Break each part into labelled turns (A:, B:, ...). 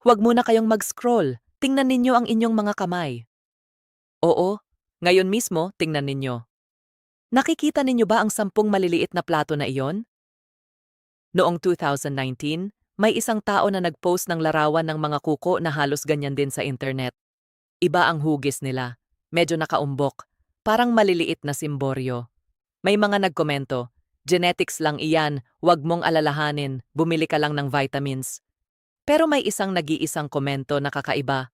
A: Huwag muna kayong mag-scroll. Tingnan ninyo ang inyong mga kamay. Oo, ngayon mismo, tingnan ninyo. Nakikita ninyo ba ang 10 maliliit na plato na iyon? Noong 2019, may isang tao na nag-post ng larawan ng mga kuko na halos ganyan din sa internet. Iba ang hugis nila. Medyo nakaumbok. Parang maliliit na simboryo. May mga nagkomento, genetics lang iyan, wag mong alalahanin, bumili ka lang ng vitamins. Pero may isang nag-iisang komento na kakaiba.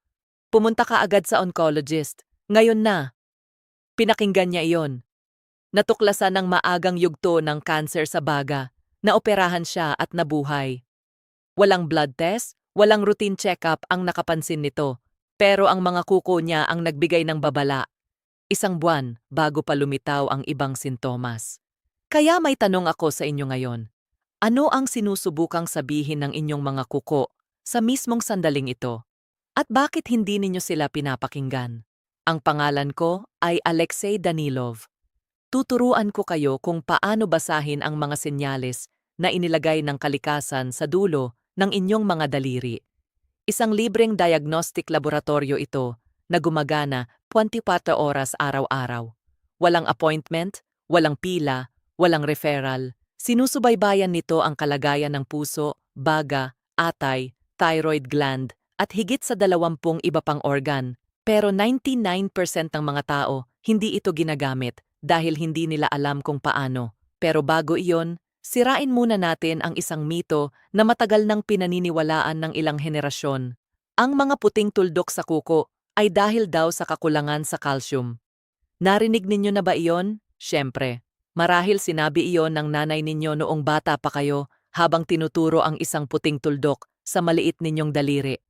A: Pumunta ka agad sa oncologist. Ngayon na. Pinakinggan niya iyon. Natuklasan ng maagang yugto ng cancer sa baga. Naoperahan siya at nabuhay. Walang blood test, walang routine check-up ang nakapansin nito. Pero ang mga kuko niya ang nagbigay ng babala. 1 buwan bago pa lumitaw ang ibang sintomas. Kaya may tanong ako sa inyo ngayon. Ano ang sinusubukang sabihin ng inyong mga kuko sa mismong sandaling ito? At bakit hindi ninyo sila pinapakinggan? Ang pangalan ko ay Alexei Danilov. Tuturuan ko kayo kung paano basahin ang mga senyales na inilagay ng kalikasan sa dulo ng inyong mga daliri. Isang libreng diagnostic laboratorio ito na gumagana 24 oras araw-araw. Walang appointment, walang pila, walang referral. Sinusubaybayan nito ang kalagayan ng puso, baga, atay, thyroid gland, at higit sa 20 iba pang organ. Pero 99% ng mga tao, hindi ito ginagamit dahil hindi nila alam kung paano. Pero bago iyon, sirain muna natin ang isang mito na matagal nang pinaniniwalaan ng ilang henerasyon. Ang mga puting tuldok sa kuko ay dahil daw sa kakulangan sa calcium. Narinig ninyo na ba iyon? Siyempre. Marahil sinabi iyon ng nanay ninyo noong bata pa kayo habang tinuturo ang isang puting tuldok sa maliit ninyong daliri.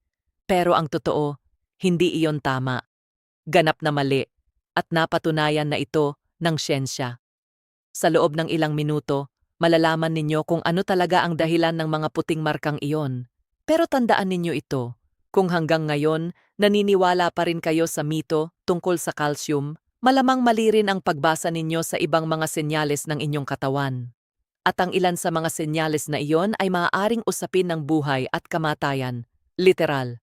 A: Pero ang totoo, hindi iyon tama. Ganap na mali at napatunayan na ito ng siyensya. Sa loob ng ilang minuto, malalaman ninyo kung ano talaga ang dahilan ng mga puting markang iyon. Pero tandaan ninyo ito, kung hanggang ngayon naniniwala pa rin kayo sa mito tungkol sa calcium, malamang mali rin ang pagbasa ninyo sa ibang mga senyales ng inyong katawan. At ang ilan sa mga senyales na iyon ay maaaring usapin ng buhay at kamatayan, literal.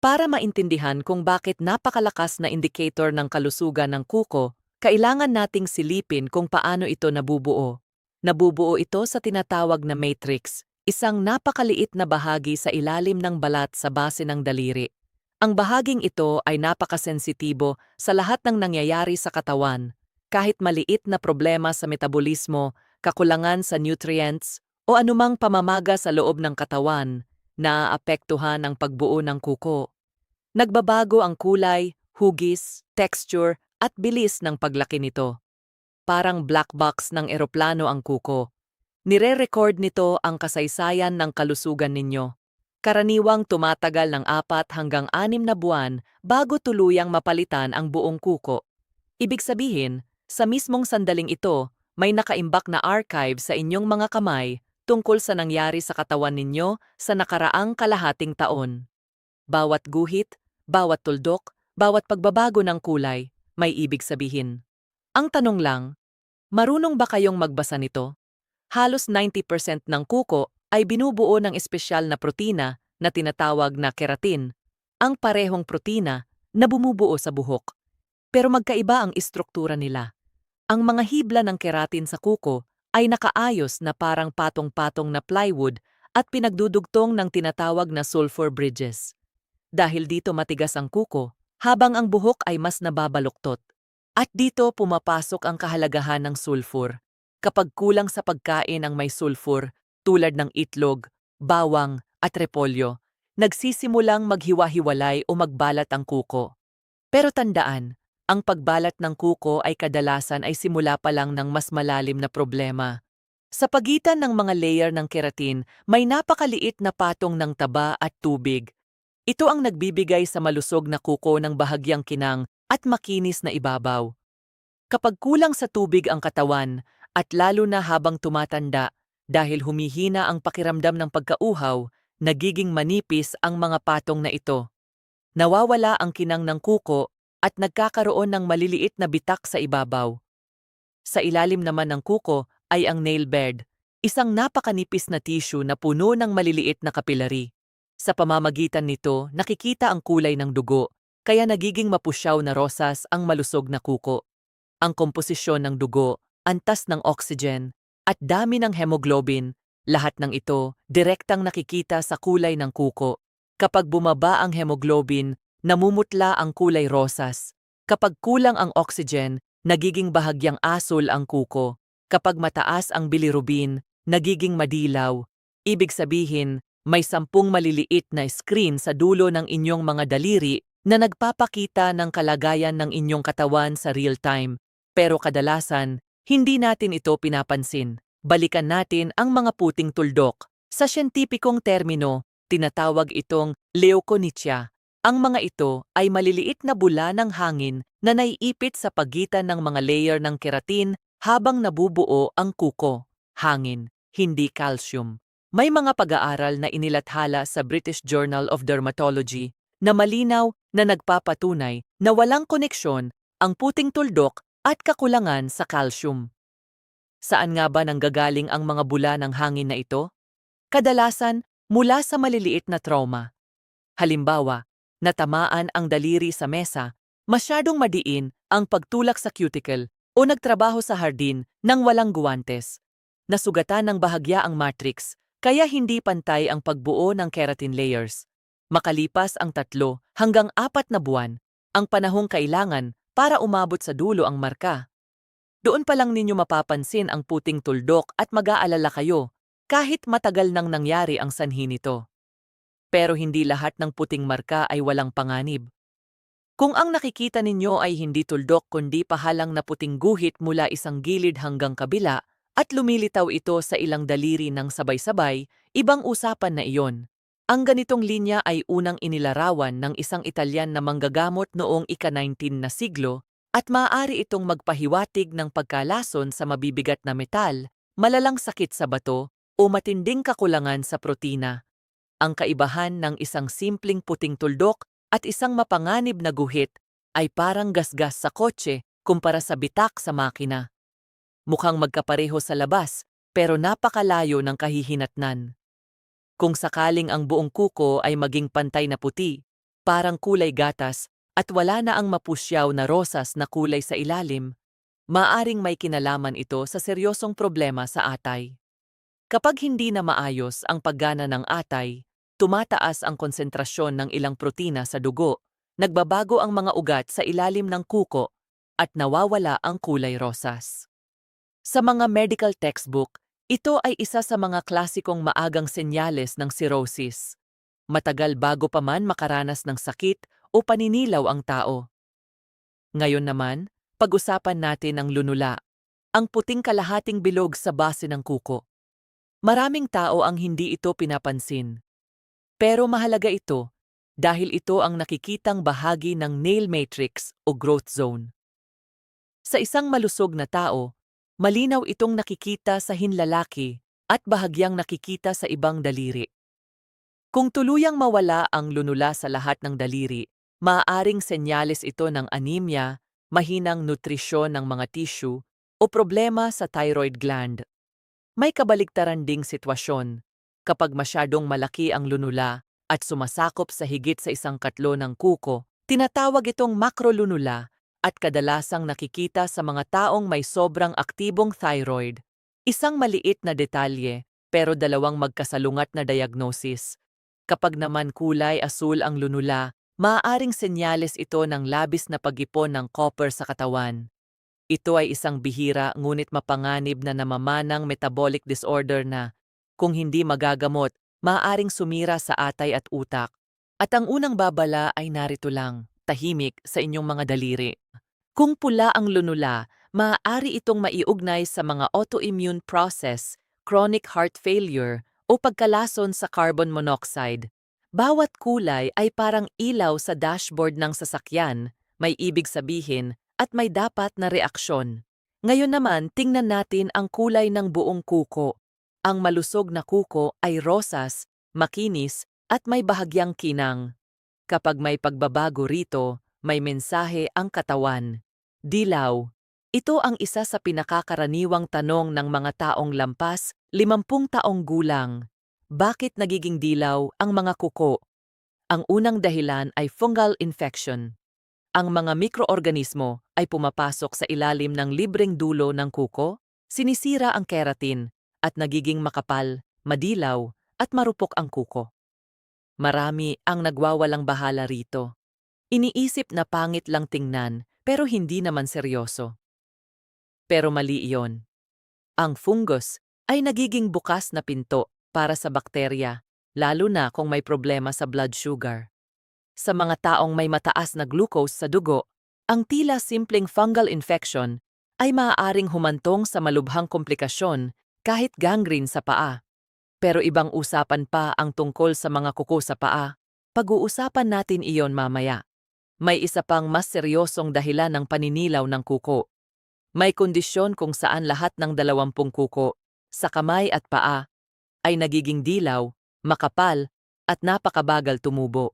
A: Para maintindihan kung bakit napakalakas na indicator ng kalusugan ng kuko, kailangan nating silipin kung paano ito nabubuo. Nabubuo ito sa tinatawag na matrix, isang napakaliit na bahagi sa ilalim ng balat sa base ng daliri. Ang bahaging ito ay napakasensitibo sa lahat ng nangyayari sa katawan, kahit maliit na problema sa metabolismo, kakulangan sa nutrients, o anumang pamamaga sa loob ng katawan, naaapektuhan ang pagbuo ng kuko. Nagbabago ang kulay, hugis, texture, at bilis ng paglaki nito. Parang black box ng eroplano ang kuko. Nire-record nito ang kasaysayan ng kalusugan ninyo. Karaniwang tumatagal ng 4 hanggang 6 na buwan bago tuluyang mapalitan ang buong kuko. Ibig sabihin, sa mismong sandaling ito, may nakaimbak na archive sa inyong mga kamay tungkol sa nangyari sa katawan ninyo sa nakaraang kalahating taon. Bawat guhit, bawat tuldok, bawat pagbabago ng kulay, may ibig sabihin. Ang tanong lang, marunong ba kayong magbasa nito? Halos 90% ng kuko ay binubuo ng espesyal na protina na tinatawag na keratin, ang parehong protina na bumubuo sa buhok. Pero magkaiba ang istruktura nila. Ang mga hibla ng keratin sa kuko ay nakaayos na parang patong-patong na plywood at pinagdudugtong ng tinatawag na sulfur bridges. Dahil dito matigas ang kuko, habang ang buhok ay mas nababaluktot. At dito pumapasok ang kahalagahan ng sulfur. Kapag kulang sa pagkain ang may sulfur, tulad ng itlog, bawang at repolyo, nagsisimulang maghiwa-hiwalay o magbalat ang kuko. Pero tandaan, ang pagbalat ng kuko ay kadalasan ay simula pa lang ng mas malalim na problema. Sa pagitan ng mga layer ng keratin, may napakaliit na patong ng taba at tubig. Ito ang nagbibigay sa malusog na kuko ng bahagyang kinang at makinis na ibabaw. Kapag kulang sa tubig ang katawan, at lalo na habang tumatanda, dahil humihina ang pakiramdam ng pagkauhaw, nagiging manipis ang mga patong na ito. Nawawala ang kinang ng kuko at nagkakaroon ng maliliit na bitak sa ibabaw. Sa ilalim naman ng kuko ay ang nail bed, isang napakanipis na tissue na puno ng maliliit na kapilari. Sa pamamagitan nito, nakikita ang kulay ng dugo, kaya nagiging mapusyaw na rosas ang malusog na kuko. Ang komposisyon ng dugo, antas ng oxygen, at dami ng hemoglobin, lahat ng ito direktang nakikita sa kulay ng kuko. Kapag bumaba ang hemoglobin, namumutla ang kulay rosas. Kapag kulang ang oxygen, nagiging bahagyang asul ang kuko. Kapag mataas ang bilirubin, nagiging madilaw. Ibig sabihin, may 10 maliliit na screen sa dulo ng inyong mga daliri na nagpapakita ng kalagayan ng inyong katawan sa real time. Pero kadalasan, hindi natin ito pinapansin. Balikan natin ang mga puting tuldok. Sa siyentipikong termino, tinatawag itong leukonychia. Ang mga ito ay maliliit na bula ng hangin na naiipit sa pagitan ng mga layer ng keratin habang nabubuo ang kuko. Hangin, hindi calcium. May mga pag-aaral na inilathala sa British Journal of Dermatology na malinaw na nagpapatunay na walang koneksyon ang puting tuldok at kakulangan sa calcium. Saan nga ba nanggagaling ang mga bula ng hangin na ito? Kadalasan, mula sa maliliit na trauma. Halimbawa, natamaan ang daliri sa mesa, masyadong madiin ang pagtulak sa cuticle o nagtrabaho sa hardin nang walang guwantes. Nasugatan ng bahagya ang matrix, kaya hindi pantay ang pagbuo ng keratin layers. Makalipas ang 3 hanggang 4 na buwan, ang panahong kailangan para umabot sa dulo ang marka. Doon pa lang ninyo mapapansin ang puting tuldok at mag-aalala kayo, kahit matagal nang nangyari ang sanhi nito. Pero hindi lahat ng puting marka ay walang panganib. Kung ang nakikita ninyo ay hindi tuldok kundi pahalang na puting guhit mula isang gilid hanggang kabila at lumilitaw ito sa ilang daliri ng sabay-sabay, ibang usapan na iyon. Ang ganitong linya ay unang inilarawan ng isang Italyan na manggagamot noong ika-19 na siglo at maaari itong magpahiwatig ng pagkalason sa mabibigat na metal, malalang sakit sa bato o matinding kakulangan sa protina. Ang kaibahan ng isang simpleng puting tuldok at isang mapanganib na guhit ay parang gasgas sa kotse kumpara sa bitak sa makina. Mukhang magkapareho sa labas, pero napakalayo ng kahihinatnan. Kung sakaling ang buong kuko ay maging pantay na puti, parang kulay gatas, at wala na ang mapusyaw na rosas na kulay sa ilalim, maaring may kinalaman ito sa seryosong problema sa atay. Kapag hindi na maayos ang paggana ng atay, tumataas ang konsentrasyon ng ilang protina sa dugo, nagbabago ang mga ugat sa ilalim ng kuko, at nawawala ang kulay rosas. Sa mga medical textbook, ito ay isa sa mga klasikong maagang senyales ng cirrhosis. Matagal bago pa man makaranas ng sakit o paninilaw ang tao. Ngayon naman, pag-usapan natin ang lunula, ang puting kalahating bilog sa base ng kuko. Maraming tao ang hindi ito pinapansin. Pero mahalaga ito dahil ito ang nakikitang bahagi ng nail matrix o growth zone. Sa isang malusog na tao, malinaw itong nakikita sa hinlalaki at bahagyang nakikita sa ibang daliri. Kung tuluyang mawala ang lunula sa lahat ng daliri, maaaring senyales ito ng anemia, mahinang nutrisyon ng mga tissue, o problema sa thyroid gland. May kabaligtaran ding sitwasyon. Kapag masyadong malaki ang lunula at sumasakop sa higit sa 1/4 ng kuko, tinatawag itong macrolunula at kadalasang nakikita sa mga taong may sobrang aktibong thyroid. Isang maliit na detalye, pero dalawang magkasalungat na diagnosis. Kapag naman kulay asul ang lunula, maaaring senyales ito ng labis na pag-ipon ng copper sa katawan. Ito ay isang bihira ngunit mapanganib na namamanang metabolic disorder na, kung hindi magagamot, maaaring sumira sa atay at utak. At ang unang babala ay narito lang, tahimik sa inyong mga daliri. Kung pula ang lunula, maaari itong maiugnay sa mga autoimmune process, chronic heart failure, o pagkalason sa carbon monoxide. Bawat kulay ay parang ilaw sa dashboard ng sasakyan, may ibig sabihin at may dapat na reaksyon. Ngayon naman, tingnan natin ang kulay ng buong kuko. Ang malusog na kuko ay rosas, makinis, at may bahagyang kinang. Kapag may pagbabago rito, may mensahe ang katawan. Dilaw. Ito ang isa sa pinakakaraniwang tanong ng mga taong lampas, 50 taong gulang. Bakit nagiging dilaw ang mga kuko? Ang unang dahilan ay fungal infection. Ang mga mikroorganismo ay pumapasok sa ilalim ng libreng dulo ng kuko, sinisira ang keratin, at nagiging makapal, madilaw, at marupok ang kuko. Marami ang nagwawalang bahala rito. Iniisip na pangit lang tingnan, pero hindi naman seryoso. Pero mali iyon. Ang fungus ay nagiging bukas na pinto para sa bakterya, lalo na kung may problema sa blood sugar. Sa mga taong may mataas na glucose sa dugo, ang tila simpleng fungal infection ay maaaring humantong sa malubhang komplikasyon kahit gangrene sa paa. Pero ibang usapan pa ang tungkol sa mga kuko sa paa. Pag-uusapan natin iyon mamaya. May isa pang mas seryosong dahilan ng paninilaw ng kuko. May kondisyon kung saan lahat ng 20 kuko sa kamay at paa ay nagiging dilaw, makapal, at napakabagal tumubo.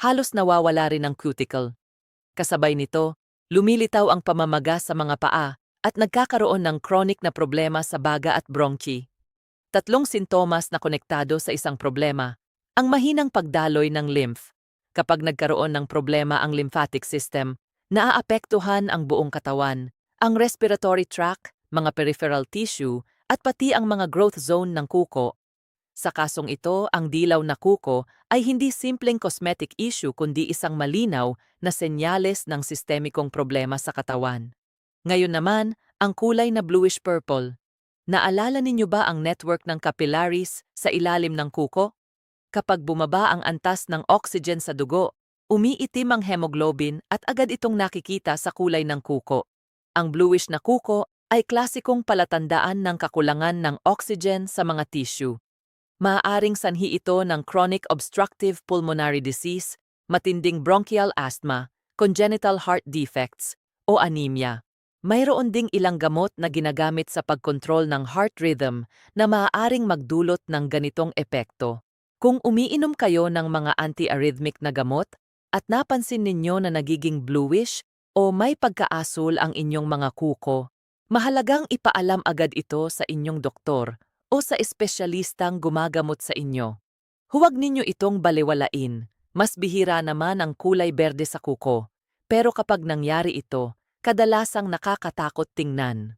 A: Halos nawawala rin ang cuticle. Kasabay nito, lumilitaw ang pamamaga sa mga paa at nagkakaroon ng chronic na problema sa baga at bronchi. Tatlong sintomas na konektado sa isang problema. Ang mahinang pagdaloy ng lymph. Kapag nagkaroon ng problema ang lymphatic system, naaapektuhan ang buong katawan, ang respiratory tract, mga peripheral tissue, at pati ang mga growth zone ng kuko. Sa kasong ito, ang dilaw na kuko ay hindi simpleng cosmetic issue kundi isang malinaw na senyales ng sistemikong problema sa katawan. Ngayon naman, ang kulay na bluish-purple. Naalala ninyo ba ang network ng capillaries sa ilalim ng kuko? Kapag bumaba ang antas ng oxygen sa dugo, umiitim ang hemoglobin at agad itong nakikita sa kulay ng kuko. Ang bluish na kuko ay klasikong palatandaan ng kakulangan ng oxygen sa mga tissue. Maaaring sanhi ito ng chronic obstructive pulmonary disease, matinding bronchial asthma, congenital heart defects, o anemia. Mayroon ding ilang gamot na ginagamit sa pagkontrol ng heart rhythm na maaaring magdulot ng ganitong epekto. Kung umiinom kayo ng mga anti-arrhythmic na gamot at napansin ninyo na nagiging bluish o may pagkaasul ang inyong mga kuko, mahalagang ipaalam agad ito sa inyong doktor o sa espesyalistang gumagamot sa inyo. Huwag ninyo itong balewalain. Mas bihira naman ang kulay berde sa kuko. Pero kapag nangyari ito, kadalasang nakakatakot tingnan.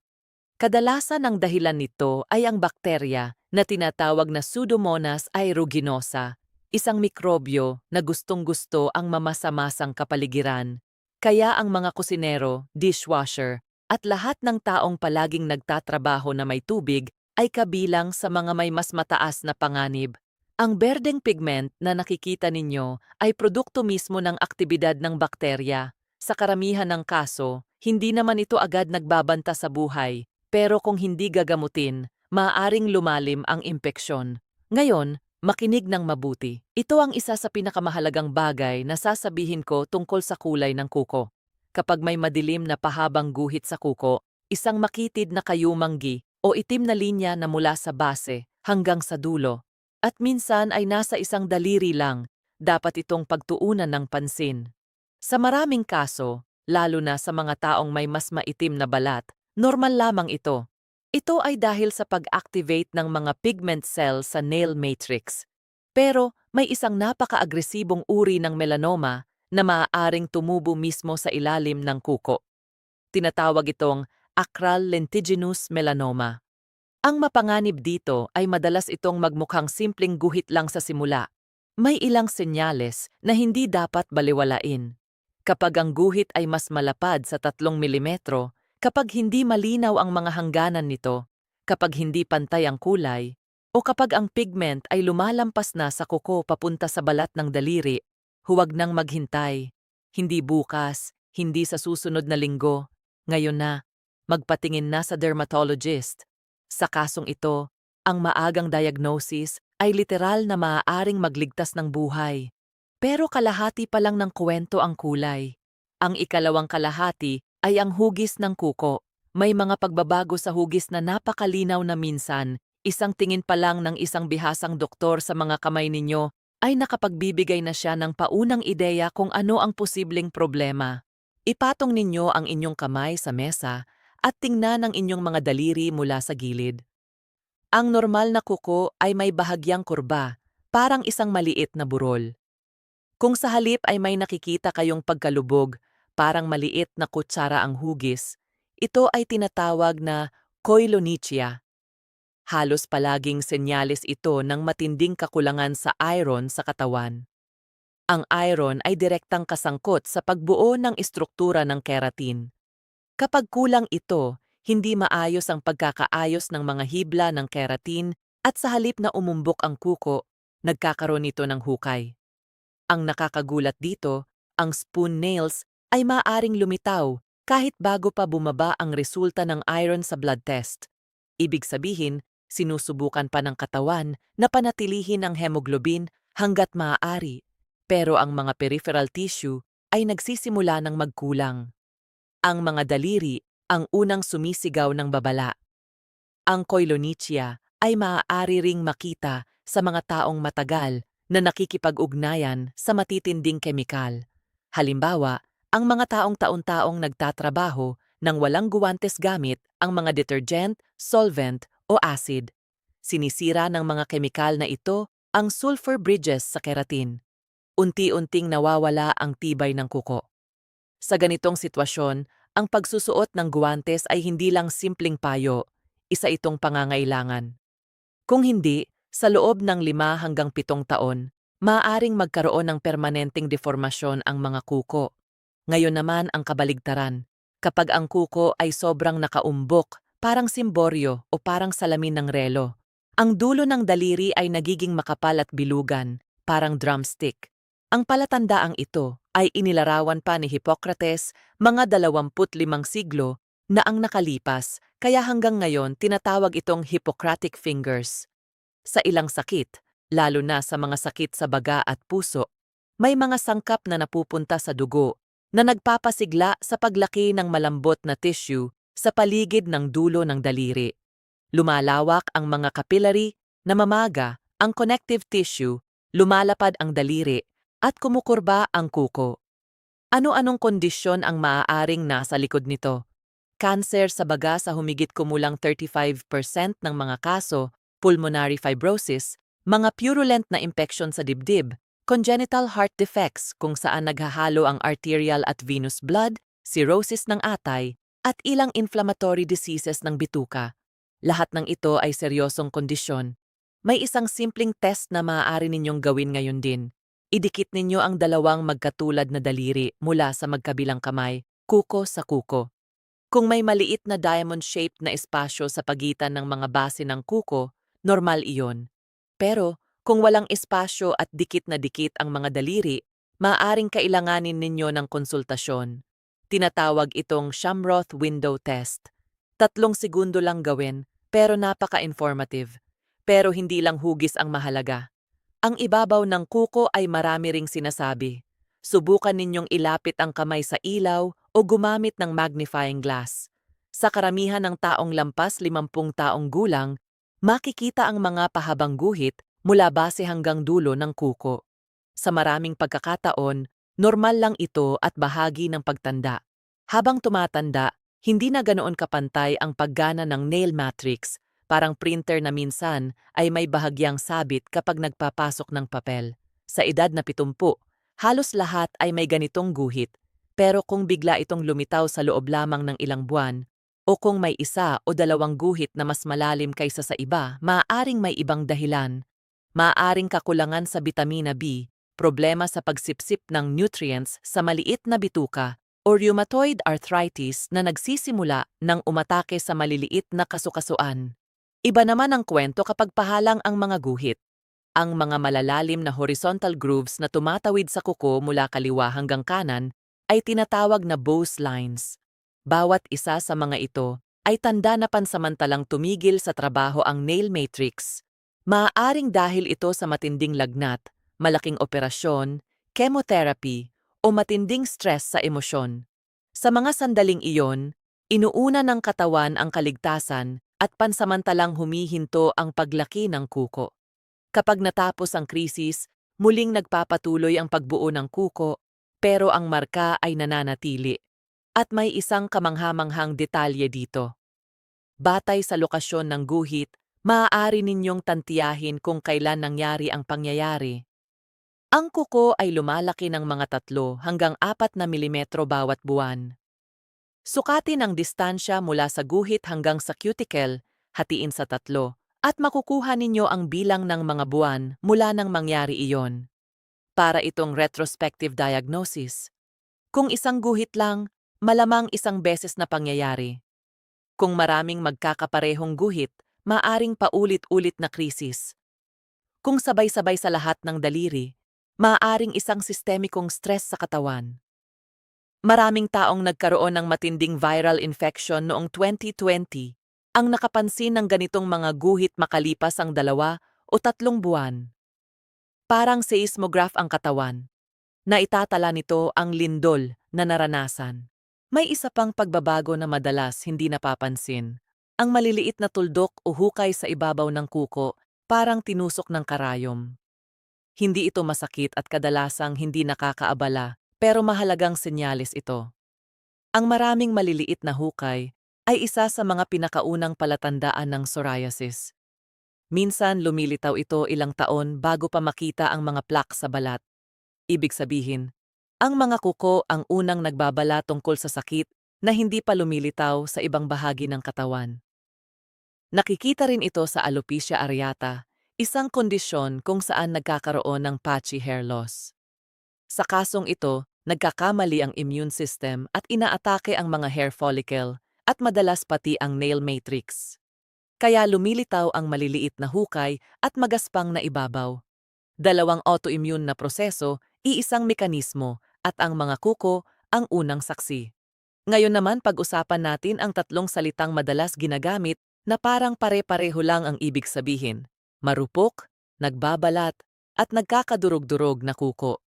A: Kadalasan ang dahilan nito ay ang bakterya na tinatawag na Pseudomonas aeruginosa, isang mikrobyo na gustong-gusto ang mamasa-masang kapaligiran. Kaya ang mga kusinero, dishwasher, at lahat ng taong palaging nagtatrabaho na may tubig ay kabilang sa mga may mas mataas na panganib. Ang berdeng pigment na nakikita ninyo ay produkto mismo ng aktibidad ng bakterya. Sa karamihan ng kaso, hindi naman ito agad nagbabanta sa buhay, pero kung hindi gagamutin, maaaring lumalim ang impeksyon. Ngayon, makinig ng mabuti. Ito ang isa sa pinakamahalagang bagay na sasabihin ko tungkol sa kulay ng kuko. Kapag may madilim na pahabang guhit sa kuko, isang makitid na kayumanggi o itim na linya na mula sa base hanggang sa dulo, at minsan ay nasa isang daliri lang, dapat itong pagtuunan ng pansin. Sa maraming kaso, lalo na sa mga taong may mas maitim na balat, normal lamang ito. Ito ay dahil sa pag-activate ng mga pigment cells sa nail matrix. Pero may isang napaka-agresibong uri ng melanoma na maaaring tumubo mismo sa ilalim ng kuko. Tinatawag itong acral lentiginous melanoma. Ang mapanganib dito ay madalas itong magmukhang simpleng guhit lang sa simula. May ilang senyales na hindi dapat balewalain. Kapag ang guhit ay mas malapad sa 3 milimetro, kapag hindi malinaw ang mga hangganan nito, kapag hindi pantay ang kulay, o kapag ang pigment ay lumalampas na sa kuko papunta sa balat ng daliri, huwag nang maghintay. Hindi bukas, hindi sa susunod na linggo, ngayon na, magpatingin na sa dermatologist. Sa kasong ito, ang maagang diagnosis ay literal na maaaring magligtas ng buhay. Pero kalahati pa lang ng kwento ang kulay. Ang ikalawang kalahati ay ang hugis ng kuko. May mga pagbabago sa hugis na napakalinaw na minsan, isang tingin pa lang ng isang bihasang doktor sa mga kamay ninyo ay nakapagbibigay na siya ng paunang ideya kung ano ang posibleng problema. Ipatong ninyo ang inyong kamay sa mesa at tingnan ang inyong mga daliri mula sa gilid. Ang normal na kuko ay may bahagyang kurba, parang isang maliit na burol. Kung sa halip ay may nakikita kayong pagkalubog, parang maliit na kutsara ang hugis, ito ay tinatawag na koilonychia. Halos palaging senyales ito ng matinding kakulangan sa iron sa katawan. Ang iron ay direktang kasangkot sa pagbuo ng istruktura ng keratin. Kapag kulang ito, hindi maayos ang pagkakaayos ng mga hibla ng keratin at sa halip na umumbok ang kuko, nagkakaroon ito ng hukay. Ang nakakagulat dito, ang spoon nails ay maaaring lumitaw kahit bago pa bumaba ang resulta ng iron sa blood test. Ibig sabihin, sinusubukan pa ng katawan na panatilihin ang hemoglobin hanggat maaari, pero ang mga peripheral tissue ay nagsisimula ng magkulang. Ang mga daliri ang unang sumisigaw ng babala. Ang koilonychia ay maaari ring makita sa mga taong matagal na nakikipag-ugnayan sa matitinding kemikal. Halimbawa, ang mga taong taon-taong nagtatrabaho nang walang guwantes gamit ang mga detergent, solvent o acid. Sinisira ng mga kemikal na ito ang sulfur bridges sa keratin. Unti-unting nawawala ang tibay ng kuko. Sa ganitong sitwasyon, ang pagsusuot ng guwantes ay hindi lang simpleng payo, isa itong pangangailangan. Kung hindi, sa loob ng 5 hanggang 7 taon, maaaring magkaroon ng permanenteng deformasyon ang mga kuko. Ngayon naman ang kabaligtaran. Kapag ang kuko ay sobrang nakaumbok, parang simboryo o parang salamin ng relo, ang dulo ng daliri ay nagiging makapal at bilugan, parang drumstick. Ang palatandaang ito ay inilarawan pa ni Hippocrates mga 25 siglo na ang nakalipas, kaya hanggang ngayon tinatawag itong Hippocratic fingers. Sa ilang sakit, lalo na sa mga sakit sa baga at puso, may mga sangkap na napupunta sa dugo na nagpapasigla sa paglaki ng malambot na tissue sa paligid ng dulo ng daliri. Lumalawak ang mga capillary, namamaga ang connective tissue, lumalapad ang daliri, at kumukurba ang kuko. Ano-anong kondisyon ang maaaring nasa likod nito? Cancer sa baga sa humigit kumulang 35% ng mga kaso, pulmonary fibrosis, mga purulent na impeksyon sa dibdib, congenital heart defects kung saan naghahalo ang arterial at venous blood, cirrhosis ng atay, at ilang inflammatory diseases ng bituka. Lahat ng ito ay seryosong kondisyon. May isang simpleng test na maaari ninyong gawin ngayon din. Idikit ninyo ang dalawang magkatulad na daliri mula sa magkabilang kamay, kuko sa kuko. Kung may maliit na diamond-shaped na espasyo sa pagitan ng mga base ng kuko, normal iyon. Pero kung walang espasyo at dikit na dikit ang mga daliri, maaaring kailanganin ninyo ng konsultasyon. Tinatawag itong Shamroth Window Test. 3 segundo lang gawin, pero napaka-informative. Pero hindi lang hugis ang mahalaga. Ang ibabaw ng kuko ay marami ring sinasabi. Subukan ninyong ilapit ang kamay sa ilaw o gumamit ng magnifying glass. Sa karamihan ng taong lampas 50 taong gulang, makikita ang mga pahabang guhit mula base hanggang dulo ng kuko. Sa maraming pagkakataon, normal lang ito at bahagi ng pagtanda. Habang tumatanda, hindi na ganoon kapantay ang paggana ng nail matrix, parang printer na minsan ay may bahagyang sabit kapag nagpapasok ng papel. Sa edad na 70, halos lahat ay may ganitong guhit, pero kung bigla itong lumitaw sa loob lamang ng ilang buwan, o kung may isa o dalawang guhit na mas malalim kaysa sa iba, maaaring may ibang dahilan. Maaaring kakulangan sa bitamina B, problema sa pagsipsip ng nutrients sa maliit na bituka, o rheumatoid arthritis na nagsisimula nang umatake sa maliliit na kasukasuan. Iba naman ang kwento kapag pahalang ang mga guhit. Ang mga malalalim na horizontal grooves na tumatawid sa kuko mula kaliwa hanggang kanan ay tinatawag na Bowes lines. Bawat isa sa mga ito ay tanda na pansamantalang tumigil sa trabaho ang nail matrix. Maaaring dahil ito sa matinding lagnat, malaking operasyon, chemotherapy, o matinding stress sa emosyon. Sa mga sandaling iyon, inuuna ng katawan ang kaligtasan at pansamantalang humihinto ang paglaki ng kuko. Kapag natapos ang krisis, muling nagpapatuloy ang pagbuo ng kuko, pero ang marka ay nananatili. At may isang kamanghamanghang detalye dito. Batay sa lokasyon ng guhit, Maaari ninyong tantiyahin kung kailan nangyari ang pangyayari. Ang kuko ay lumalaki ng mga 3 hanggang 4 na milimetro bawat buwan. Sukatin ang distansya mula sa guhit hanggang sa cuticle, hatiin sa 3, at makukuha ninyo ang bilang ng mga buwan mula nang mangyari iyon. Para itong retrospective diagnosis. Kung isang guhit lang, malamang isang beses na pangyayari. Kung maraming magkakaparehong guhit, maaring paulit-ulit na krisis. Kung sabay-sabay sa lahat ng daliri, maaring isang sistemikong stress sa katawan. Maraming taong nagkaroon ng matinding viral infection noong 2020 ang nakapansin ng ganitong mga guhit makalipas ang 2 o 3 buwan. Parang seismograph ang katawan. Naitatala nito ang lindol na naranasan. May isa pang pagbabago na madalas hindi napapansin. Ang maliliit na tuldok o hukay sa ibabaw ng kuko, parang tinusok ng karayom. Hindi ito masakit at kadalasang hindi nakakaabala, pero mahalagang senyales ito. Ang maraming maliliit na hukay ay isa sa mga pinakaunang palatandaan ng psoriasis. Minsan lumilitaw ito ilang taon bago pa makita ang mga plaque sa balat. Ibig sabihin, ang mga kuko ang unang nagbabala tungkol sa sakit na hindi pa lumilitaw sa ibang bahagi ng katawan. Nakikita rin ito sa alopecia areata, isang kondisyon kung saan nagkakaroon ng patchy hair loss. Sa kasong ito, nagkakamali ang immune system at inaatake ang mga hair follicle at madalas pati ang nail matrix. Kaya lumilitaw ang maliliit na hukay at magaspang na ibabaw. Dalawang autoimmune na proseso, iisang mekanismo, at ang mga kuko ang unang saksi. Ngayon naman pag-usapan natin ang 3 salitang madalas ginagamit na parang pare-pareho lang ang ibig sabihin. Marupok, nagbabalat, at nagkakadurog-durog na kuko.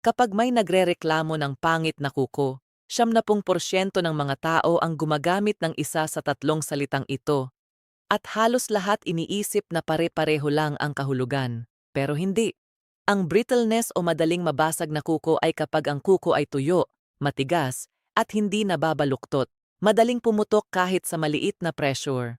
A: Kapag may nagrereklamo ng pangit na kuko, 70% ng mga tao ang gumagamit ng isa sa 3 salitang ito. At halos lahat iniisip na pare-pareho lang ang kahulugan. Pero hindi. Ang brittleness o madaling mabasag na kuko ay kapag ang kuko ay tuyo, matigas, at hindi nababaluktot. Madaling pumutok kahit sa maliit na pressure.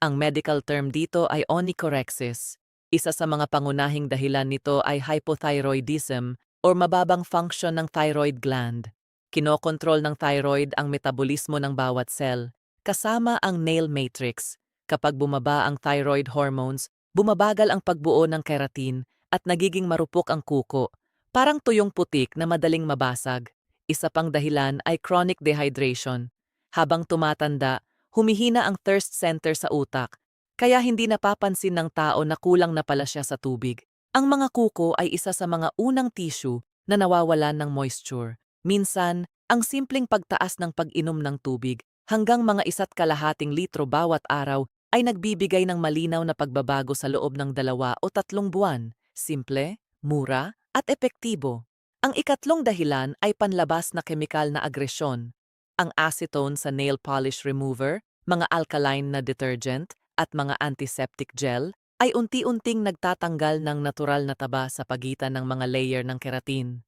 A: Ang medical term dito ay onychorexis. Isa sa mga pangunahing dahilan nito ay hypothyroidism o mababang function ng thyroid gland. Kinokontrol ng thyroid ang metabolismo ng bawat cell, kasama ang nail matrix. Kapag bumaba ang thyroid hormones, bumabagal ang pagbuo ng keratin at nagiging marupok ang kuko, parang tuyong putik na madaling mabasag. Isa pang dahilan ay chronic dehydration. Habang tumatanda, humihina ang thirst center sa utak, kaya hindi napapansin ng tao na kulang na pala siya sa tubig. Ang mga kuko ay isa sa mga unang tissue na nawawalan ng moisture. Minsan, ang simpleng pagtaas ng pag-inom ng tubig hanggang mga 1.5 litro bawat araw ay nagbibigay ng malinaw na pagbabago sa loob ng 2 o 3 buwan. Simple, mura, at epektibo. Ang ikatlong dahilan ay panlabas na kemikal na agresyon. Ang acetone sa nail polish remover, mga alkaline na detergent, at mga antiseptic gel ay unti-unting nagtatanggal ng natural na taba sa pagitan ng mga layer ng keratin.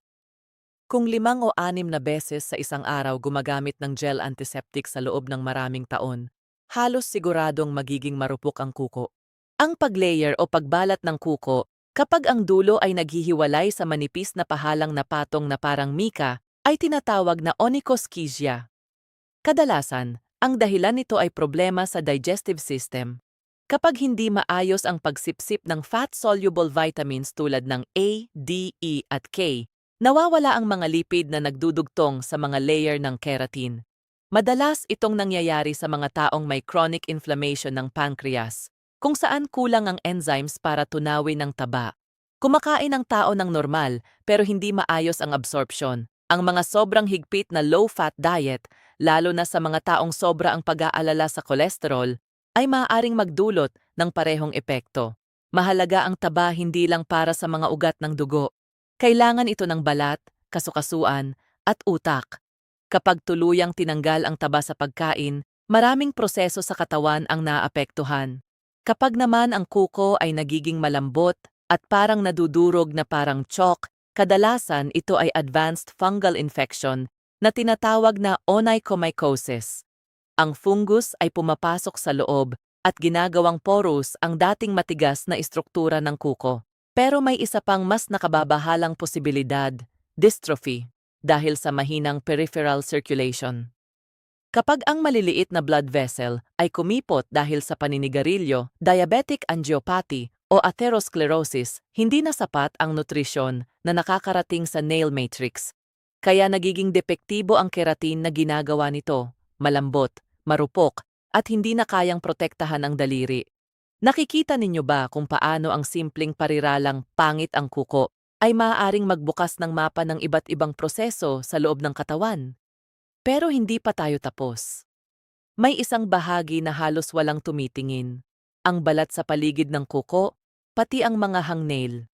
A: Kung 5 o 6 na beses sa isang araw gumagamit ng gel antiseptic sa loob ng maraming taon, halos siguradong magiging marupok ang kuko. Ang paglayer o pagbalat ng kuko, kapag ang dulo ay naghihiwalay sa manipis na pahalang na patong na parang mika, ay tinatawag na onychoschisia. Kadalasan, ang dahilan nito ay problema sa digestive system. Kapag hindi maayos ang pagsipsip ng fat-soluble vitamins tulad ng A, D, E at K, nawawala ang mga lipid na nagdudugtong sa mga layer ng keratin. Madalas itong nangyayari sa mga taong may chronic inflammation ng pancreas, kung saan kulang ang enzymes para tunawin ang taba. Kumakain ang tao ng normal pero hindi maayos ang absorption. Ang mga sobrang higpit na low-fat diet, lalo na sa mga taong sobra ang pag-aalala sa cholesterol, ay maaaring magdulot ng parehong epekto. Mahalaga ang taba hindi lang para sa mga ugat ng dugo. Kailangan ito ng balat, kasukasuan, at utak. Kapag tuluyang tinanggal ang taba sa pagkain, maraming proseso sa katawan ang naapektuhan. Kapag naman ang kuko ay nagiging malambot at parang nadudurog na parang chalk, kadalasan ito ay advanced fungal infection na tinatawag na onychomycosis. Ang fungus ay pumapasok sa loob at ginagawang porous ang dating matigas na istruktura ng kuko. Pero may isa pang mas nakababahalang posibilidad, dystrophy, dahil sa mahinang peripheral circulation. Kapag ang maliliit na blood vessel ay kumipot dahil sa paninigarilyo, diabetic angiopathy o atherosclerosis, hindi na sapat ang nutrisyon na nakakarating sa nail matrix. Kaya nagiging depektibo ang keratin na ginagawa nito, malambot, marupok, at hindi na kayang protektahan ang daliri. Nakikita ninyo ba kung paano ang simpleng pariralang pangit ang kuko ay maaaring magbukas ng mapa ng iba't ibang proseso sa loob ng katawan? Pero hindi pa tayo tapos. May isang bahagi na halos walang tumitingin. Ang balat sa paligid ng kuko, pati ang mga hangnail.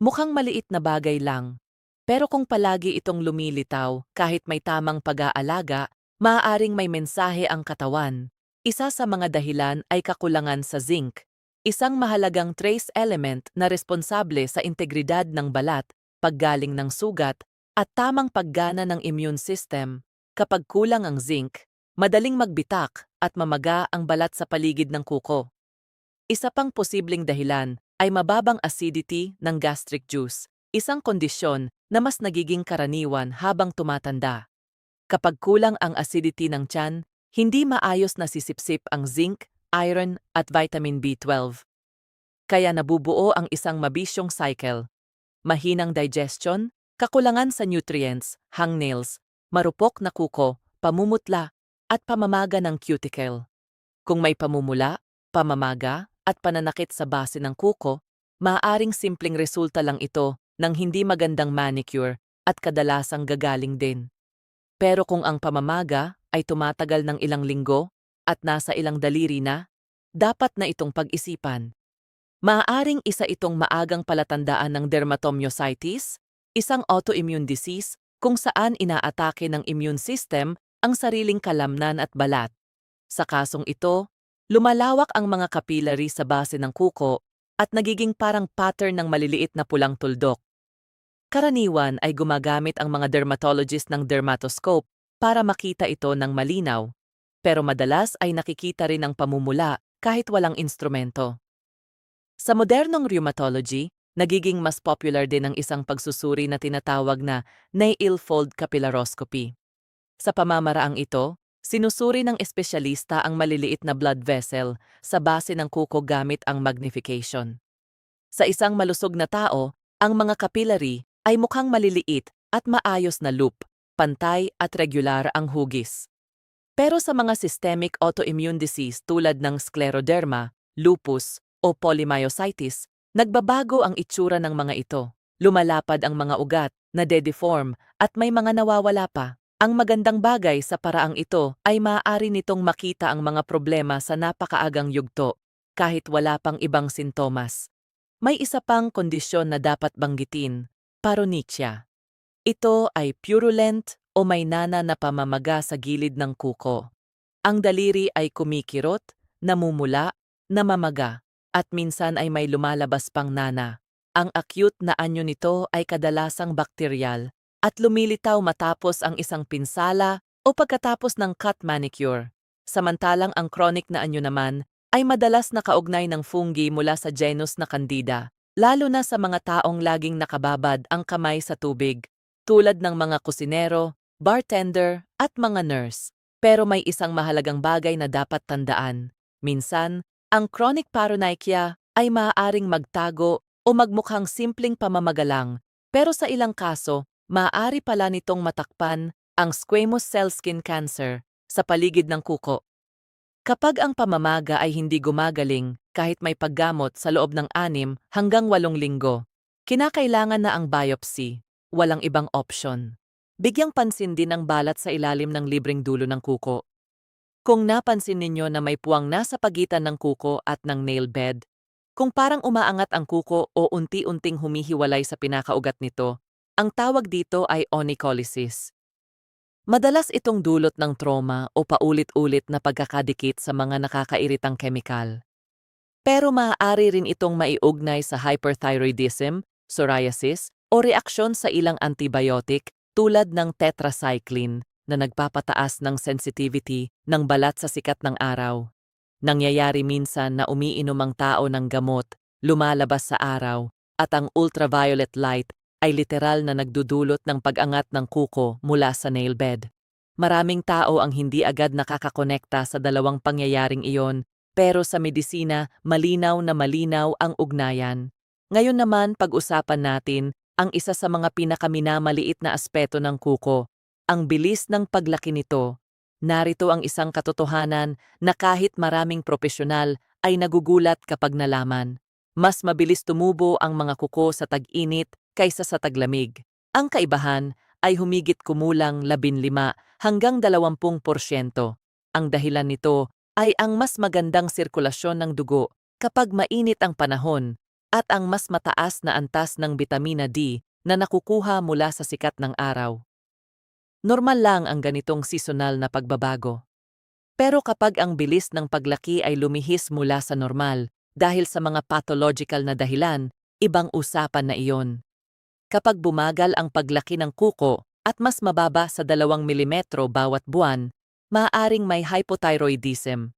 A: Mukhang maliit na bagay lang. Pero kung palagi itong lumilitaw kahit may tamang pag-aalaga, maaaring may mensahe ang katawan. Isa sa mga dahilan ay kakulangan sa zinc, isang mahalagang trace element na responsable sa integridad ng balat, paggaling ng sugat, at tamang paggana ng immune system. Kapag kulang ang zinc, madaling magbitak at mamaga ang balat sa paligid ng kuko. Isa pang posibleng dahilan ay mababang acidity ng gastric juice, isang kondisyon na mas nagiging karaniwan habang tumatanda. Kapag kulang ang acidity ng tiyan, hindi maayos na sisipsip ang zinc, iron at vitamin B12. Kaya nabubuo ang isang mabisyong cycle. Mahinang digestion, kakulangan sa nutrients, hangnails, marupok na kuko, pamumutla, at pamamaga ng cuticle. Kung may pamumula, pamamaga, at pananakit sa base ng kuko, maaaring simpleng resulta lang ito ng hindi magandang manicure at kadalasang gagaling din. Pero kung ang pamamaga ay tumatagal ng ilang linggo at nasa ilang daliri na, dapat na itong pag-isipan. Maaaring isa itong maagang palatandaan ng dermatomyositis, isang autoimmune disease kung saan inaatake ng immune system ang sariling kalamnan at balat. Sa kasong ito, lumalawak ang mga capillary sa base ng kuko at nagiging parang pattern ng maliliit na pulang tuldok. Karaniwan ay gumagamit ang mga dermatologist ng dermatoscope para makita ito ng malinaw, pero madalas ay nakikita rin ang pamumula kahit walang instrumento. Sa modernong rheumatology, nagiging mas popular din ang isang pagsusuri na tinatawag na nail fold capillaroscopy. Sa pamamaraang ito, sinusuri ng espesyalista ang maliliit na blood vessel sa base ng kuko gamit ang magnification. Sa isang malusog na tao, ang mga capillary ay mukhang maliliit at maayos na loop, pantay at regular ang hugis. Pero sa mga systemic autoimmune disease tulad ng scleroderma, lupus, o polymyositis, nagbabago ang itsura ng mga ito. Lumalapad ang mga ugat, nade-deform, at may mga nawawala pa. Ang magandang bagay sa paraang ito ay maaari nitong makita ang mga problema sa napakaagang yugto, kahit wala pang ibang sintomas. May isa pang kondisyon na dapat banggitin, paronychia. Ito ay purulent o may nana na pamamaga sa gilid ng kuko. Ang daliri ay kumikirot, namumula, namamaga, at minsan ay may lumalabas pang nana. Ang acute na anyo nito ay kadalasang bakteryal at lumilitaw matapos ang isang pinsala o pagkatapos ng cut manicure. Samantalang ang chronic na anyo naman ay madalas nakaugnay ng fungi mula sa genus na Candida, lalo na sa mga taong laging nakababad ang kamay sa tubig, tulad ng mga kusinero, bartender, at mga nurse. Pero may isang mahalagang bagay na dapat tandaan. Minsan, ang chronic paronychia ay maaaring magtago o magmukhang simpleng pamamagalang, pero sa ilang kaso, maaari pala nitong matakpan ang squamous cell skin cancer sa paligid ng kuko. Kapag ang pamamaga ay hindi gumagaling kahit may paggamot sa loob ng 6 hanggang 8 linggo, kinakailangan na ang biopsy, walang ibang option. Bigyang pansin din ang balat sa ilalim ng libreng dulo ng kuko. Kung napansin ninyo na may puwang nasa pagitan ng kuko at ng nail bed, kung parang umaangat ang kuko o unti-unting humihiwalay sa pinakaugat nito, ang tawag dito ay onycholysis. Madalas itong dulot ng trauma o paulit-ulit na pagkakadikit sa mga nakakairitang kemikal. Pero maaari rin itong maiugnay sa hyperthyroidism, psoriasis, o reaksyon sa ilang antibiotic tulad ng tetracycline na nagpapataas ng sensitivity ng balat sa sikat ng araw. Nangyayari minsan na umiinom ang tao ng gamot, lumalabas sa araw, at ang ultraviolet light ay literal na nagdudulot ng pag-angat ng kuko mula sa nail bed. Maraming tao ang hindi agad nakakakonekta sa dalawang pangyayaring iyon, pero sa medisina, malinaw na malinaw ang ugnayan. Ngayon naman pag-usapan natin ang isa sa mga pinakaminamaliit na aspeto ng kuko, ang bilis ng paglaki nito. Narito ang isang katotohanan na kahit maraming propesyonal ay nagugulat kapag nalaman. Mas mabilis tumubo ang mga kuko sa tag-init kaysa sa taglamig. Ang kaibahan ay humigit kumulang 15 hanggang 20%. Ang dahilan nito ay ang mas magandang sirkulasyon ng dugo kapag mainit ang panahon at ang mas mataas na antas ng bitamina D na nakukuha mula sa sikat ng araw. Normal lang ang ganitong seasonal na pagbabago. Pero kapag ang bilis ng paglaki ay lumihis mula sa normal dahil sa mga pathological na dahilan, ibang usapan na iyon. Kapag bumagal ang paglaki ng kuko at mas mababa sa 2 milimetro bawat buwan, maaaring may hypothyroidism.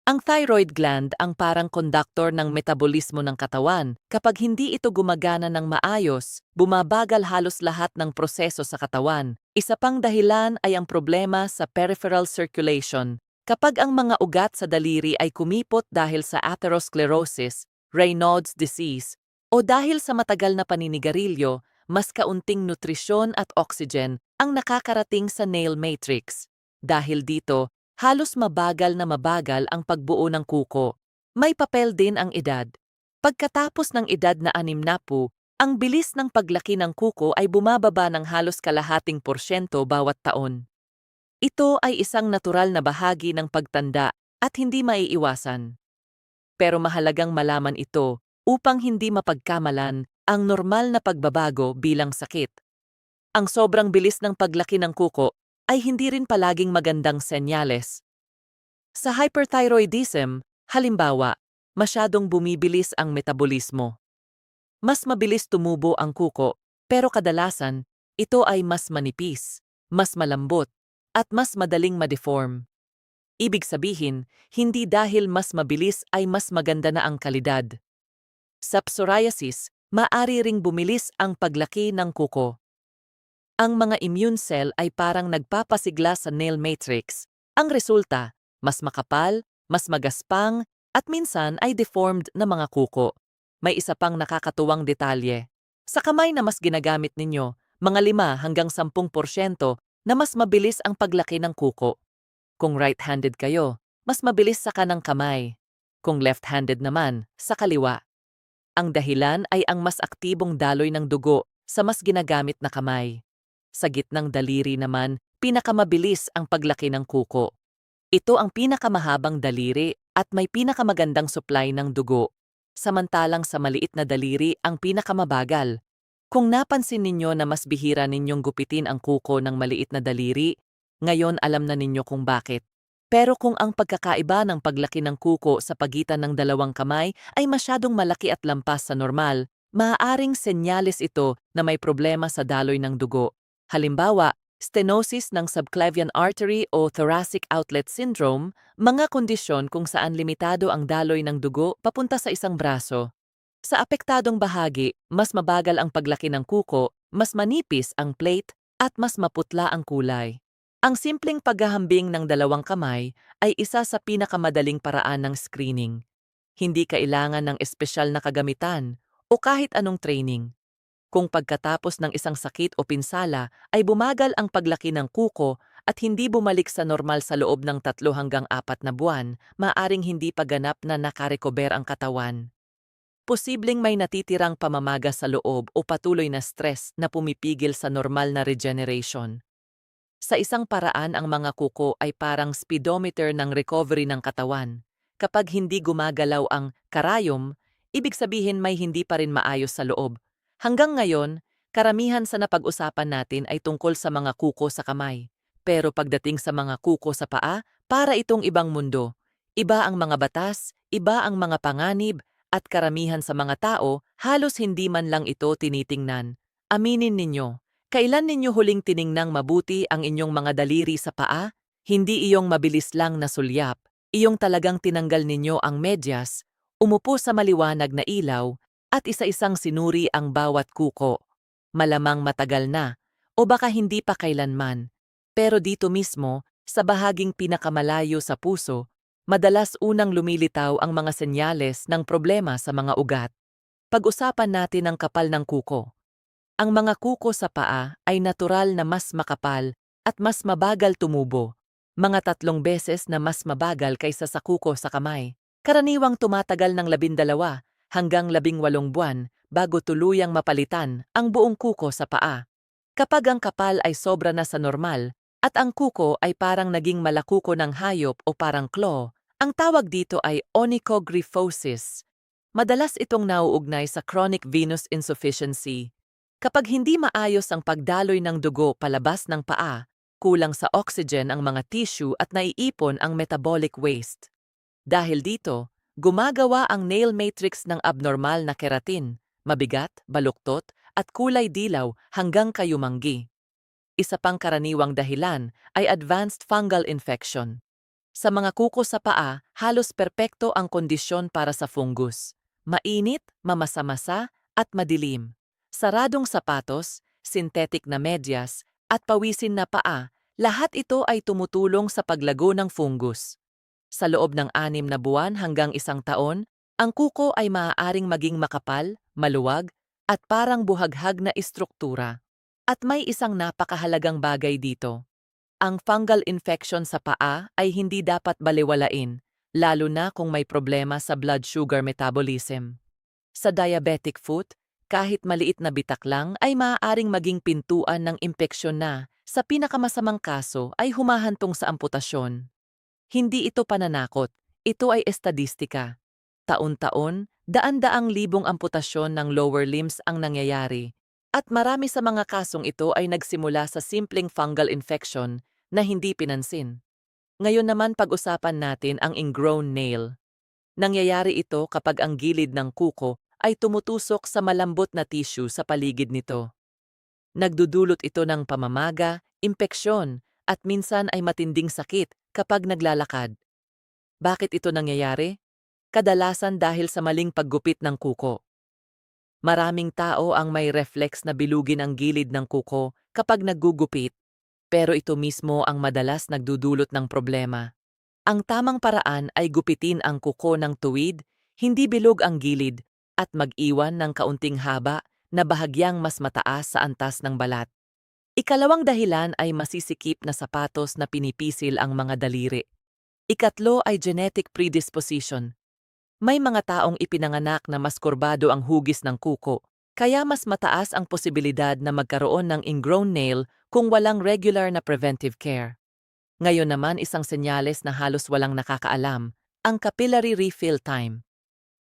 A: Ang thyroid gland ang parang conductor ng metabolismo ng katawan. Kapag hindi ito gumagana ng maayos, bumabagal halos lahat ng proseso sa katawan. Isa pang dahilan ay ang problema sa peripheral circulation. Kapag ang mga ugat sa daliri ay kumipot dahil sa atherosclerosis, Raynaud's disease, o dahil sa matagal na paninigarilyo, mas kaunting nutrisyon at oxygen ang nakakarating sa nail matrix. Dahil dito, halos mabagal na mabagal ang pagbuo ng kuko. May papel din ang edad. Pagkatapos ng edad na 60, ang bilis ng paglaki ng kuko ay bumababa ng halos kalahating porsyento bawat taon. Ito ay isang natural na bahagi ng pagtanda at hindi maiiwasan. Pero mahalagang malaman ito upang hindi mapagkamalan ang normal na pagbabago bilang sakit. Ang sobrang bilis ng paglaki ng kuko ay hindi rin palaging magandang senyales. Sa hyperthyroidism, halimbawa, masyadong bumibilis ang metabolismo. Mas mabilis tumubo ang kuko, pero kadalasan, ito ay mas manipis, mas malambot, at mas madaling ma-deform. Ibig sabihin, hindi dahil mas mabilis ay mas maganda na ang kalidad. Sa psoriasis, maaari ring bumilis ang paglaki ng kuko. Ang mga immune cell ay parang nagpapasigla sa nail matrix. Ang resulta, mas makapal, mas magaspang, at minsan ay deformed na mga kuko. May isa pang nakakatuwang detalye. Sa kamay na mas ginagamit ninyo, mga 5 hanggang 10% na mas mabilis ang paglaki ng kuko. Kung right-handed kayo, mas mabilis sa kanang kamay. Kung left-handed naman, sa kaliwa. Ang dahilan ay ang mas aktibong daloy ng dugo sa mas ginagamit na kamay. Sa gitnang daliri naman, pinakamabilis ang paglaki ng kuko. Ito ang pinakamahabang daliri at may pinakamagandang supply ng dugo. Samantalang sa maliit na daliri ang pinakamabagal. Kung napansin ninyo na mas bihira ninyong gupitin ang kuko ng maliit na daliri, ngayon alam na ninyo kung bakit. Pero kung ang pagkakaiba ng paglaki ng kuko sa pagitan ng dalawang kamay ay masyadong malaki at lampas sa normal, maaaring senyales ito na may problema sa daloy ng dugo. Halimbawa, stenosis ng subclavian artery o thoracic outlet syndrome, mga kondisyon kung saan limitado ang daloy ng dugo papunta sa isang braso. Sa apektadong bahagi, mas mabagal ang paglaki ng kuko, mas manipis ang plate, at mas maputla ang kulay. Ang simpleng paghahambing ng dalawang kamay ay isa sa pinakamadaling paraan ng screening. Hindi kailangan ng espesyal na kagamitan o kahit anong training. Kung pagkatapos ng isang sakit o pinsala ay bumagal ang paglaki ng kuko at hindi bumalik sa normal sa loob ng 3 hanggang 4 na buwan, maaring hindi pa ganap na nakarecover ang katawan. Posibleng may natitirang pamamaga sa loob o patuloy na stress na pumipigil sa normal na regeneration. Sa isang paraan, ang mga kuko ay parang speedometer ng recovery ng katawan. Kapag hindi gumagalaw ang karayom, ibig sabihin may hindi pa rin maayos sa loob. Hanggang ngayon, karamihan sa napag-usapan natin ay tungkol sa mga kuko sa kamay. Pero pagdating sa mga kuko sa paa, para itong ibang mundo. Iba ang mga batas, iba ang mga panganib, at karamihan sa mga tao, halos hindi man lang ito tinitingnan. Aminin ninyo, kailan ninyo huling tiningnang mabuti ang inyong mga daliri sa paa? Hindi iyong mabilis lang na sulyap. Iyong talagang tinanggal ninyo ang medyas, umupo sa maliwanag na ilaw, at isa-isang sinuri ang bawat kuko. Malamang matagal na, o baka hindi pa kailanman. Pero dito mismo, sa bahaging pinakamalayo sa puso, madalas unang lumilitaw ang mga senyales ng problema sa mga ugat. Pag-usapan natin ang kapal ng kuko. Ang mga kuko sa paa ay natural na mas makapal at mas mabagal tumubo, mga 3 beses na mas mabagal kaysa sa kuko sa kamay. Karaniwang tumatagal ng 12 hanggang 18 buwan bago tuluyang mapalitan ang buong kuko sa paa. Kapag ang kapal ay sobra na sa normal at ang kuko ay parang naging malakuko ng hayop o parang claw, ang tawag dito ay onychogryphosis. Madalas itong nauugnay sa chronic venous insufficiency. Kapag hindi maayos ang pagdaloy ng dugo palabas ng paa, kulang sa oxygen ang mga tissue at naiipon ang metabolic waste. Dahil dito, gumagawa ang nail matrix ng abnormal na keratin, mabigat, baluktot, at kulay dilaw hanggang kayumanggi. Isa pang karaniwang dahilan ay advanced fungal infection. Sa mga kuko sa paa, halos perpekto ang kondisyon para sa fungus. Mainit, mamasa-masa, at madilim. Saradong sapatos, synthetic na medyas, at pawisin na paa, lahat ito ay tumutulong sa paglago ng fungus. Sa loob ng 6 na buwan hanggang 1 taon, ang kuko ay maaaring maging makapal, maluwag, at parang buhaghag na istruktura. At may isang napakahalagang bagay dito. Ang fungal infection sa paa ay hindi dapat balewalain, lalo na kung may problema sa blood sugar metabolism. Sa diabetic foot, kahit maliit na bitak lang ay maaaring maging pintuan ng impeksyon na, sa pinakamasamang kaso ay humahantong sa amputasyon. Hindi ito pananakot, ito ay estadistika. Taon-taon, daan-daang libong amputasyon ng lower limbs ang nangyayari, at marami sa mga kasong ito ay nagsimula sa simpleng fungal infection na hindi pinansin. Ngayon naman pag-usapan natin ang ingrown nail. Nangyayari ito kapag ang gilid ng kuko ay tumutusok sa malambot na tissue sa paligid nito. Nagdudulot ito ng pamamaga, impeksyon, at minsan ay matinding sakit kapag naglalakad. Bakit ito nangyayari? Kadalasan dahil sa maling paggupit ng kuko. Maraming tao ang may reflex na bilugin ang gilid ng kuko kapag naggugupit, pero ito mismo ang madalas nagdudulot ng problema. Ang tamang paraan ay gupitin ang kuko ng tuwid, hindi bilog ang gilid, at mag-iwan ng kaunting haba na bahagyang mas mataas sa antas ng balat. Ikalawang dahilan ay masisikip na sapatos na pinipisil ang mga daliri. Ikatlo ay genetic predisposition. May mga taong ipinanganak na mas kurbado ang hugis ng kuko, kaya mas mataas ang posibilidad na magkaroon ng ingrown nail kung walang regular na preventive care. Ngayon naman isang senyales na halos walang nakakaalam, ang capillary refill time.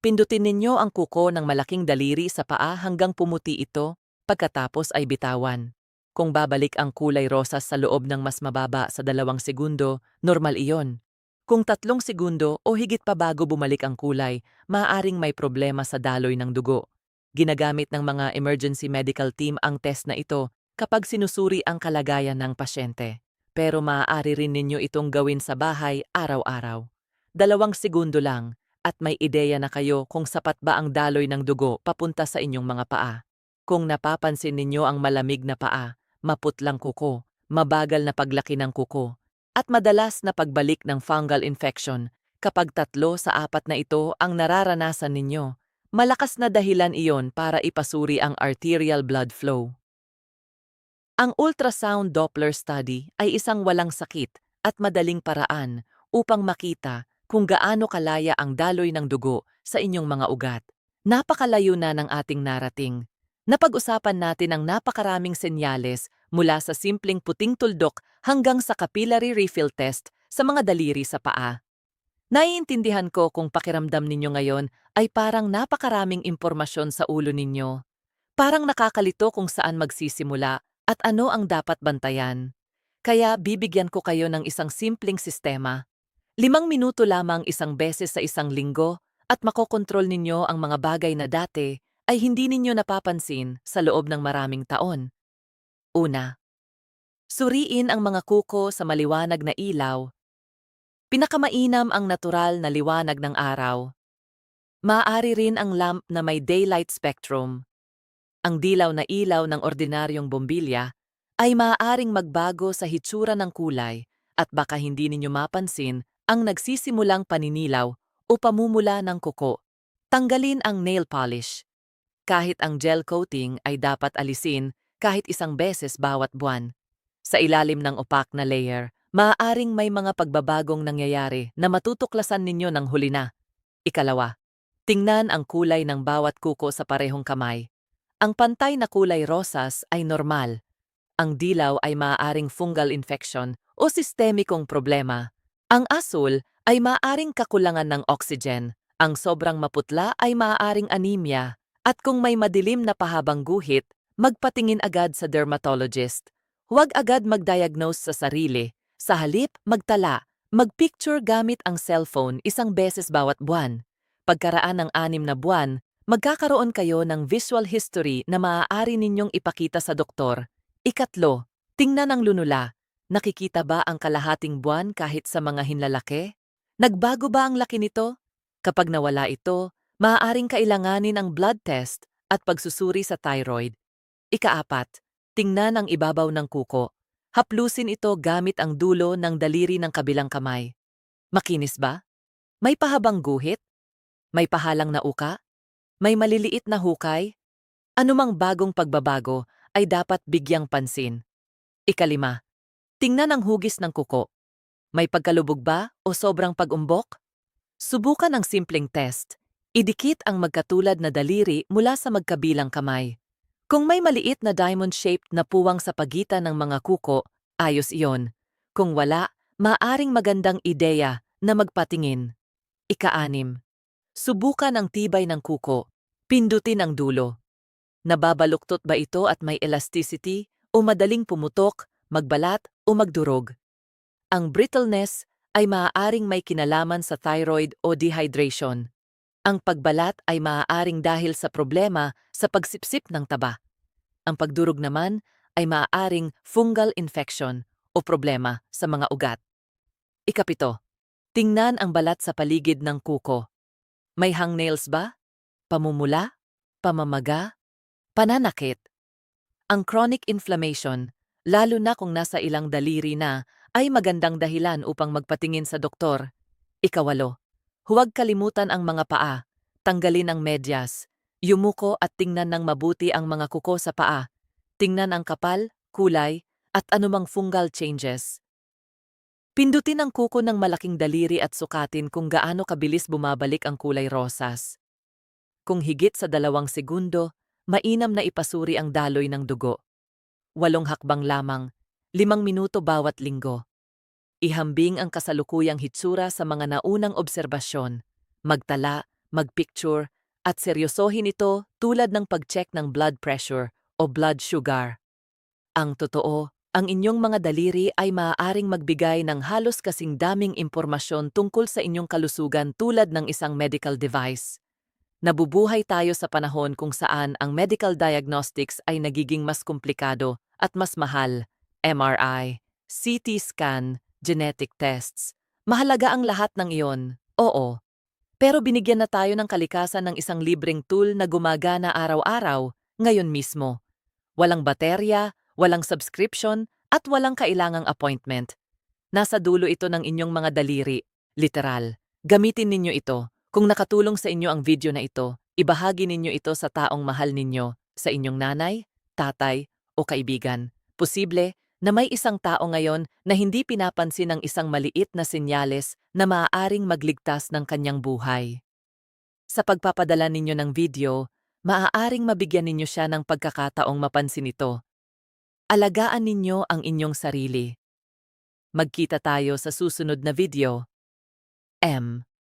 A: Pindutin ninyo ang kuko ng malaking daliri sa paa hanggang pumuti ito, pagkatapos ay bitawan. Kung babalik ang kulay rosas sa loob ng mas mababa sa 2 segundo, normal iyon. Kung 3 segundo o higit pa bago bumalik ang kulay, maaaring may problema sa daloy ng dugo. Ginagamit ng mga emergency medical team ang test na ito kapag sinusuri ang kalagayan ng pasyente. Pero maaari rin ninyo itong gawin sa bahay araw-araw. 2 segundo lang, at may ideya na kayo kung sapat ba ang daloy ng dugo papunta sa inyong mga paa. Kung napapansin ninyo ang malamig na paa, maputlang kuko, mabagal na paglaki ng kuko, at madalas na pagbalik ng fungal infection, kapag 3 sa 4 na ito ang nararanasan ninyo, malakas na dahilan iyon para ipasuri ang arterial blood flow. Ang ultrasound Doppler study ay isang walang sakit at madaling paraan upang makita kung gaano kalaya ang daloy ng dugo sa inyong mga ugat. Napakalayo na ng ating narating. Napag-usapan natin ang napakaraming senyales mula sa simpleng puting tuldok hanggang sa capillary refill test sa mga daliri sa paa. Naiintindihan ko kung pakiramdam ninyo ngayon ay parang napakaraming impormasyon sa ulo ninyo. Parang nakakalito kung saan magsisimula at ano ang dapat bantayan. Kaya bibigyan ko kayo ng isang simpleng sistema. 5 minuto lamang isang beses sa isang linggo at makokontrol ninyo ang mga bagay na dati ay hindi ninyo napapansin sa loob ng maraming taon. Una, suriin ang mga kuko sa maliwanag na ilaw Pinakamainam ang natural na liwanag ng araw. Maaari rin ang lamp na may daylight spectrum. Ang dilaw na ilaw ng ordinaryong bombilya ay maaaring magbago sa hitsura ng kulay at baka hindi ninyo mapansin ang nagsisimulang paninilaw o pamumula ng kuko. Tanggalin ang nail polish. Kahit ang gel coating ay dapat alisin kahit isang beses bawat buwan. Sa ilalim ng opaque na layer, maaaring may mga pagbabagong nangyayari na matutuklasan ninyo ng huli na. Ikalawa, tingnan ang kulay ng bawat kuko sa parehong kamay. Ang pantay na kulay rosas ay normal. Ang dilaw ay maaaring fungal infection o sistemikong problema. Ang asul ay maaaring kakulangan ng oxygen. Ang sobrang maputla ay maaaring anemia. At kung may madilim na pahabang guhit, magpatingin agad sa dermatologist. Huwag agad mag-diagnose sa sarili. Sa halip, magtala. Mag-picture gamit ang cellphone isang beses bawat buwan. Pagkaraan ng 6 na buwan, magkakaroon kayo ng visual history na maaari ninyong ipakita sa doktor. Ikatlo, tingnan ang lunula. Nakikita ba ang kalahating buwan kahit sa mga hinlalaki? Nagbago ba ang laki nito? Kapag nawala ito, maaaring kailanganin ang blood test at pagsusuri sa thyroid. Ikaapat, tingnan ang ibabaw ng kuko. Haplusin ito gamit ang dulo ng daliri ng kabilang kamay. Makinis ba? May pahabang guhit? May pahalang na uka? May maliliit na hukay? Anumang bagong pagbabago ay dapat bigyang pansin. Ikalima, tingnan ang hugis ng kuko. May pagkalubog ba o sobrang pag-umbok? Subukan ang simpleng test. Idikit ang magkatulad na daliri mula sa magkabilang kamay. Kung may maliit na diamond-shaped na puwang sa pagitan ng mga kuko, ayos iyon. Kung wala, maaring magandang ideya na magpatingin. Ika-6, subukan ang tibay ng kuko. Pindutin ang dulo. Nababaluktot ba ito at may elasticity o madaling pumutok, magbalat o magdurog? Ang brittleness ay maaaring may kinalaman sa thyroid o dehydration. Ang pagbalat ay maaaring dahil sa problema sa pagsipsip ng taba. Ang pagdurog naman ay maaaring fungal infection o problema sa mga ugat. Ikapito, tingnan ang balat sa paligid ng kuko. May hangnails ba? Pamumula? Pamamaga? Pananakit? Ang chronic inflammation, lalo na kung nasa ilang daliri na, ay magandang dahilan upang magpatingin sa doktor. Ikawalo, huwag kalimutan ang mga paa. Tanggalin ang medyas. Yumuko at tingnan ng mabuti ang mga kuko sa paa. Tingnan ang kapal, kulay, at anumang fungal changes. Pindutin ang kuko ng malaking daliri at sukatin kung gaano kabilis bumabalik ang kulay rosas. Kung higit sa 2 segundo, mainam na ipasuri ang daloy ng dugo. 8 hakbang lamang, 5 minuto bawat linggo. Ihambing ang kasalukuyang hitsura sa mga naunang obserbasyon. Magtala, magpicture, at seryosohin ito tulad ng pag-check ng blood pressure o blood sugar. Ang totoo, ang inyong mga daliri ay maaaring magbigay ng halos kasing daming impormasyon tungkol sa inyong kalusugan tulad ng isang medical device. Nabubuhay tayo sa panahon kung saan ang medical diagnostics ay nagiging mas komplikado at mas mahal. MRI, CT scan, genetic tests. Mahalaga ang lahat ng iyon, oo. Pero binigyan na tayo ng kalikasan ng isang libreng tool na gumagana araw-araw, ngayon mismo. Walang baterya, walang subscription, at walang kailangang appointment. Nasa dulo ito ng inyong mga daliri, literal. Gamitin ninyo ito. Kung nakatulong sa inyo ang video na ito, ibahagi ninyo ito sa taong mahal ninyo, sa inyong nanay, tatay, o kaibigan. Posible na may isang tao ngayon na hindi pinapansin ng isang maliit na senyales na maaaring magligtas ng kanyang buhay. Sa pagpapadala ninyo ng video, maaaring mabigyan ninyo siya ng pagkakataong mapansin ito. Alagaan ninyo ang inyong sarili. Magkita tayo sa susunod na video. M.